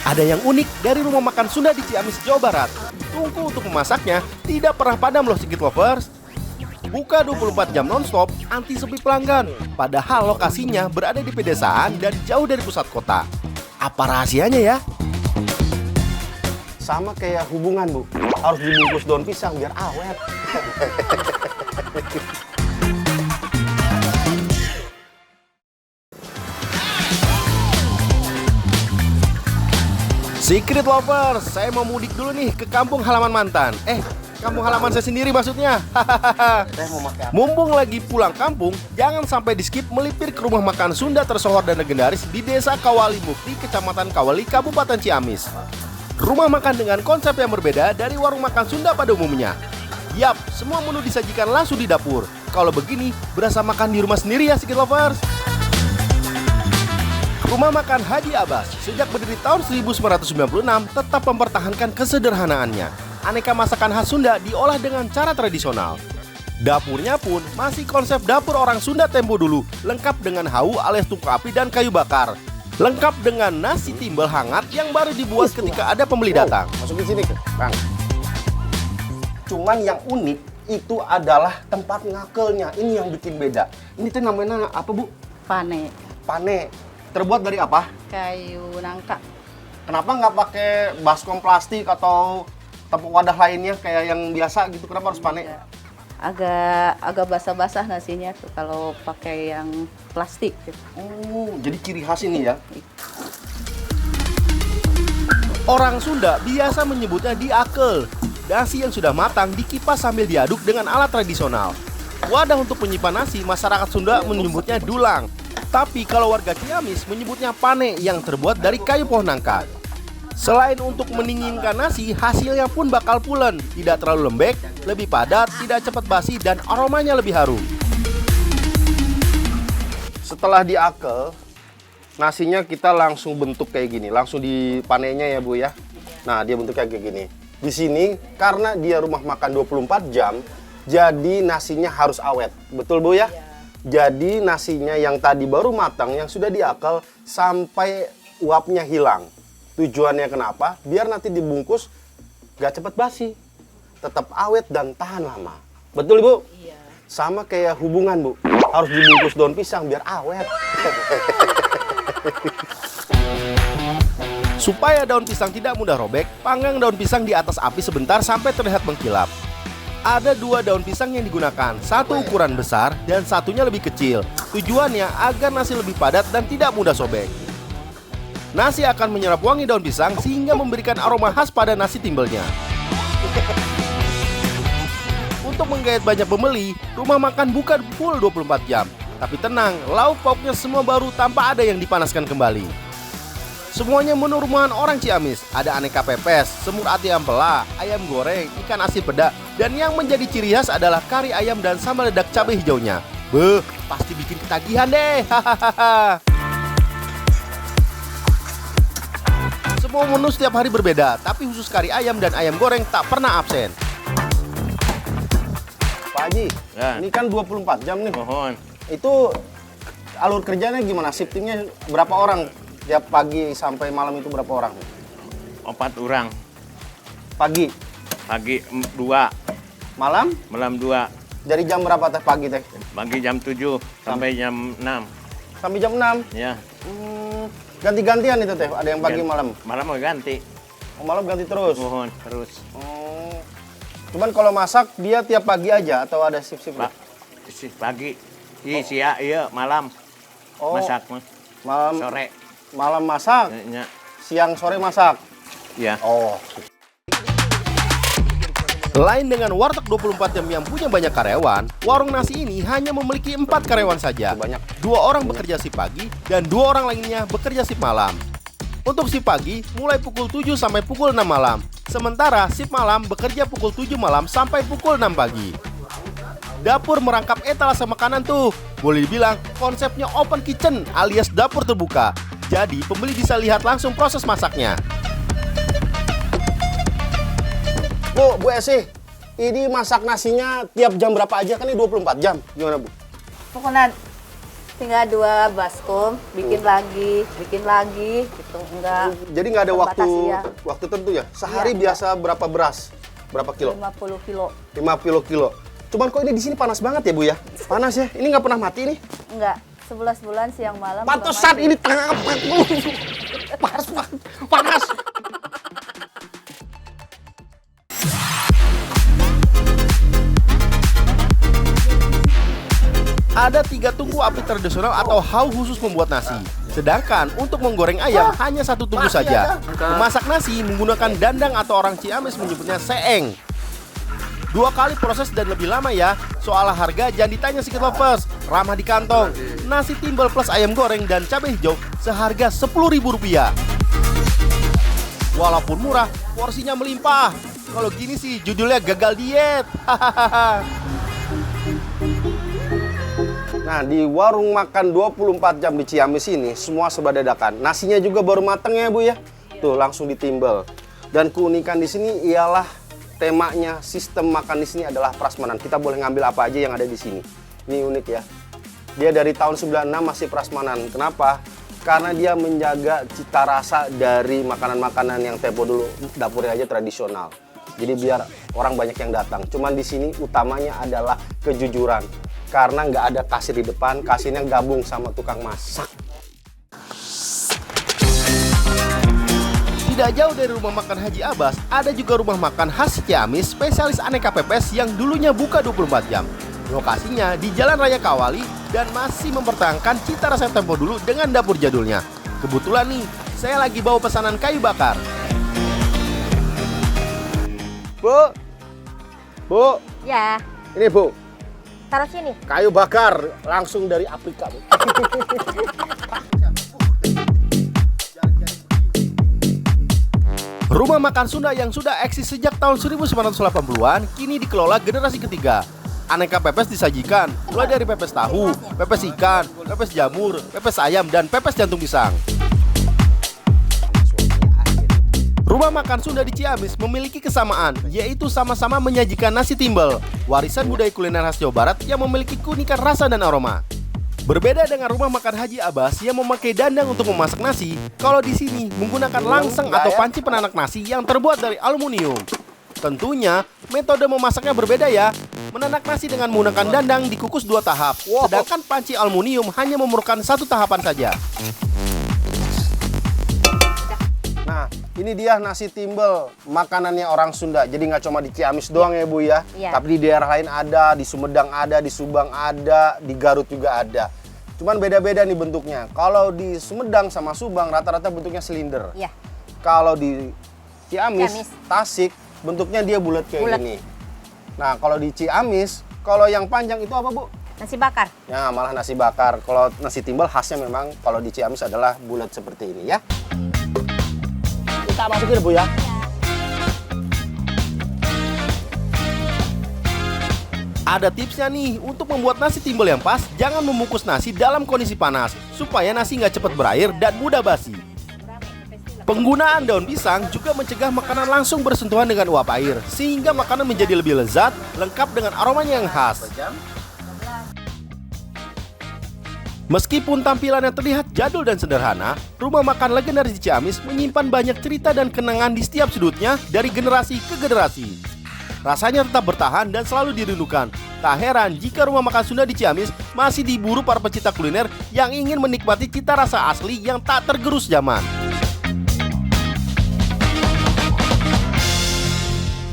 Ada yang unik dari rumah makan Sunda di Ciamis, Jawa Barat. Tungku untuk memasaknya tidak pernah padam loh Sigit Lovers. Buka 24 jam nonstop, anti sepi pelanggan. Padahal lokasinya berada di pedesaan dan jauh dari pusat kota. Apa rahasianya ya? Sama kayak hubungan, Bu. Harus dibungkus daun pisang biar awet. Secret Lovers, saya mau mudik dulu nih ke kampung halaman mantan. Kampung halaman saya sendiri maksudnya. Saya mau makan. Mumpung lagi pulang kampung, jangan sampai di skip melipir ke rumah makan Sunda tersohor dan legendaris di Desa Kawali Mukti, Kecamatan Kawali, Kabupaten Ciamis. Rumah makan dengan konsep yang berbeda dari warung makan Sunda pada umumnya. Yap, semua menu disajikan langsung di dapur. Kalau begini, berasa makan di rumah sendiri ya Secret Lovers. Rumah makan Haji Abbas sejak berdiri tahun 1996 tetap mempertahankan kesederhanaannya. Aneka masakan khas Sunda diolah dengan cara tradisional. Dapurnya pun masih konsep dapur orang Sunda tempo dulu, lengkap dengan hau alias tungku api dan kayu bakar. Lengkap dengan nasi timbel hangat yang baru dibuat ketika ada pembeli datang. Masukin sini, Kang. Cuman yang unik itu adalah tempat ngakelnya. Ini yang bikin beda. Ini tuh namanya apa, Bu? Pane, Pane. Terbuat dari apa? kayu nangka. Kenapa nggak pakai baskom plastik atau tepung wadah lainnya kayak yang biasa gitu? Kenapa harus pane? Agak basah-basah nasinya tuh kalau pakai yang plastik gitu. Oh, jadi ciri khas ini ya? Orang Sunda biasa menyebutnya diakel. Nasi yang sudah matang dikipas sambil diaduk dengan alat tradisional. Wadah untuk menyimpan nasi, masyarakat Sunda menyebutnya dulang. Tapi kalau warga Ciamis menyebutnya pane yang terbuat dari kayu pohon nangka. Selain untuk mendinginkan nasi, hasilnya pun bakal pulen. Tidak terlalu lembek, lebih padat, tidak cepat basi, dan aromanya lebih harum. Setelah diakel, nasinya kita langsung bentuk kayak gini. Langsung dipanennya ya, Bu ya. Nah, dia bentuknya kayak gini. Di sini, karena dia rumah makan 24 jam, jadi nasinya harus awet. Betul, Bu ya? Jadi nasinya yang tadi baru matang, yang sudah diakel, sampai uapnya hilang. Tujuannya kenapa? Biar nanti dibungkus gak cepat basi. Tetap awet dan tahan lama. Betul, Bu? Iya. Sama kayak hubungan, Bu. Harus dibungkus daun pisang biar awet. Supaya daun pisang tidak mudah robek, panggang daun pisang di atas api sebentar sampai terlihat mengkilap. Ada 2 daun pisang yang digunakan, satu ukuran besar dan satunya lebih kecil. Tujuannya agar nasi lebih padat dan tidak mudah sobek. Nasi akan menyerap wangi daun pisang sehingga memberikan aroma khas pada nasi timbelnya. Untuk menggait banyak pembeli, rumah makan buka full 24 jam. Tapi tenang, lauk pauknya semua baru tanpa ada yang dipanaskan kembali. Semuanya menu rumahan orang Ciamis. Ada aneka pepes, semur ati ampela, ayam goreng, ikan asin peda, dan yang menjadi ciri khas adalah kari ayam dan sambal ledak cabai hijaunya. Beuh, pasti bikin ketagihan deh. Semua menu setiap hari berbeda, tapi khusus kari ayam dan ayam goreng tak pernah absen. Pak Haji, Ya. ini kan 24 jam nih. Mohon. Itu alur kerjanya gimana? Shiftingnya berapa orang? Tiap pagi sampai malam itu berapa orang? 4 orang. Pagi, Pagi 2, malam? malam 2. Dari jam berapa teh pagi teh? Pagi jam 7 sampai jam 6. Sampai jam 6. Ya. Ganti-gantian itu teh, ada yang pagi malam. Malam mau ganti. Oh, malam ganti terus. Mohon terus. Oh. Cuman kalau masak dia tiap pagi aja atau ada shift-shift? Pak, pagi. Siang, iya malam. Oh, Masak mah. malam Sore. malam masak, Ya. siang sore masak. Ya. Oh. Lain dengan warteg 24 jam yang punya banyak karyawan, warung nasi ini hanya memiliki 4 karyawan saja. Banyak. 2 orang bekerja shift pagi dan 2 orang lainnya bekerja shift malam. Untuk shift pagi mulai pukul 7 sampai pukul 6 malam. Sementara shift malam bekerja pukul 7 malam sampai pukul 6 pagi. Dapur merangkap etalase makanan tuh. Boleh dibilang konsepnya open kitchen alias dapur terbuka. Jadi pembeli bisa lihat langsung proses masaknya. Bu Esi, ini masak nasinya tiap jam berapa aja kan ini 24 jam. Gimana, Bu? Pokoknya tinggal 2 baskom, bikin lagi gitu. Enggak Jadi nggak ada waktu terbatas, ya. waktu tentu ya. Sehari Iya, biasa berapa beras? Berapa kilo? 50 kilo. 50 kilo. Cuman kok ini di sini panas banget ya, Bu ya? Panas ya. Ini nggak pernah mati nih. Enggak, 11 bulan siang malam. Pantesan nggak mati. ini tengah 40. Panas banget. Panas. Ada 3 tungku api tradisional atau hau khusus membuat nasi. Sedangkan untuk menggoreng ayam hanya 1 tungku saja. Memasak nasi menggunakan dandang atau orang Ciamis menyebutnya seeng. 2 kali proses dan lebih lama ya. Soal harga jangan ditanya Secret Lovers, ramah di kantong. Nasi timbel plus ayam goreng dan cabai hijau seharga Rp10.000. Walaupun murah, porsinya melimpah. Kalau gini sih judulnya gagal diet. Hahaha. Nah, di warung makan 24 jam di Ciamis ini semua serba dadakan. Nasinya juga baru mateng ya, Bu ya. Tuh, langsung ditimbel. Dan keunikan di sini ialah temanya sistem makan di sini adalah prasmanan. Kita boleh ngambil apa aja yang ada di sini. Ini unik ya. Dia dari tahun 96 masih prasmanan. Kenapa? Karena dia menjaga cita rasa dari makanan-makanan yang tempo dulu dapurnya aja tradisional. Jadi biar orang banyak yang datang. Cuman di sini utamanya adalah kejujuran. Karena nggak ada kasir di depan, kasirnya gabung sama tukang masak. Tidak jauh dari rumah makan Haji Abbas, ada juga rumah makan khas Ciamis spesialis aneka pepes yang dulunya buka 24 jam. Lokasinya di Jalan Raya Kawali dan masih mempertahankan cita rasa tempo dulu dengan dapur jadulnya. Kebetulan nih, saya lagi bawa pesanan kayu bakar. Bu, Bu, Ya, ini Bu, taruh sini. kayu bakar langsung dari Afrika, Bu. Rumah makan Sunda yang sudah eksis sejak tahun 1980-an kini dikelola generasi ketiga. Aneka pepes disajikan, mulai dari pepes tahu, pepes ikan, pepes jamur, pepes ayam, dan pepes jantung pisang. Rumah makan Sunda di Ciamis memiliki kesamaan, yaitu sama-sama menyajikan nasi timbel, warisan budaya kuliner khas Jawa Barat yang memiliki keunikan rasa dan aroma. Berbeda dengan rumah makan Haji Abbas yang memakai dandang untuk memasak nasi, kalau di sini menggunakan langseng atau panci penanak nasi yang terbuat dari aluminium. Tentunya, metode memasaknya berbeda ya. Menanak nasi dengan menggunakan dandang dikukus 2 tahap, sedangkan panci aluminium hanya memerlukan 1 tahapan saja. Nah, ini dia nasi timbel, makanannya orang Sunda. Jadi nggak cuma di Ciamis doang ya, Bu ya. Iya. Tapi di daerah lain ada, di Sumedang ada, di Subang ada, di Garut juga ada. Cuman beda-beda nih bentuknya. Kalau di Sumedang sama Subang rata-rata bentuknya silinder. Iya. Kalau di Ciamis, Ciamis. Tasik, bentuknya dia bulat kayak Bulat. gini. Nah, kalau di Ciamis, kalau yang panjang itu apa, Bu? Nasi bakar. Ya, malah nasi bakar. Kalau nasi timbel khasnya memang kalau di Ciamis adalah bulat seperti ini ya. Kita masukin, Bu ya. Ada tipsnya nih, untuk membuat nasi timbel yang pas, jangan membungkus nasi dalam kondisi panas, supaya nasi nggak cepat berair dan mudah basi. Penggunaan daun pisang juga mencegah makanan langsung bersentuhan dengan uap air, sehingga makanan menjadi lebih lezat, lengkap dengan aromanya yang khas. Meskipun tampilannya terlihat jadul dan sederhana, rumah makan legendaris di Ciamis menyimpan banyak cerita dan kenangan di setiap sudutnya dari generasi ke generasi. Rasanya tetap bertahan dan selalu dirindukan. Tak heran jika rumah makan Sunda di Ciamis masih diburu para pecinta kuliner yang ingin menikmati cita rasa asli yang tak tergerus zaman.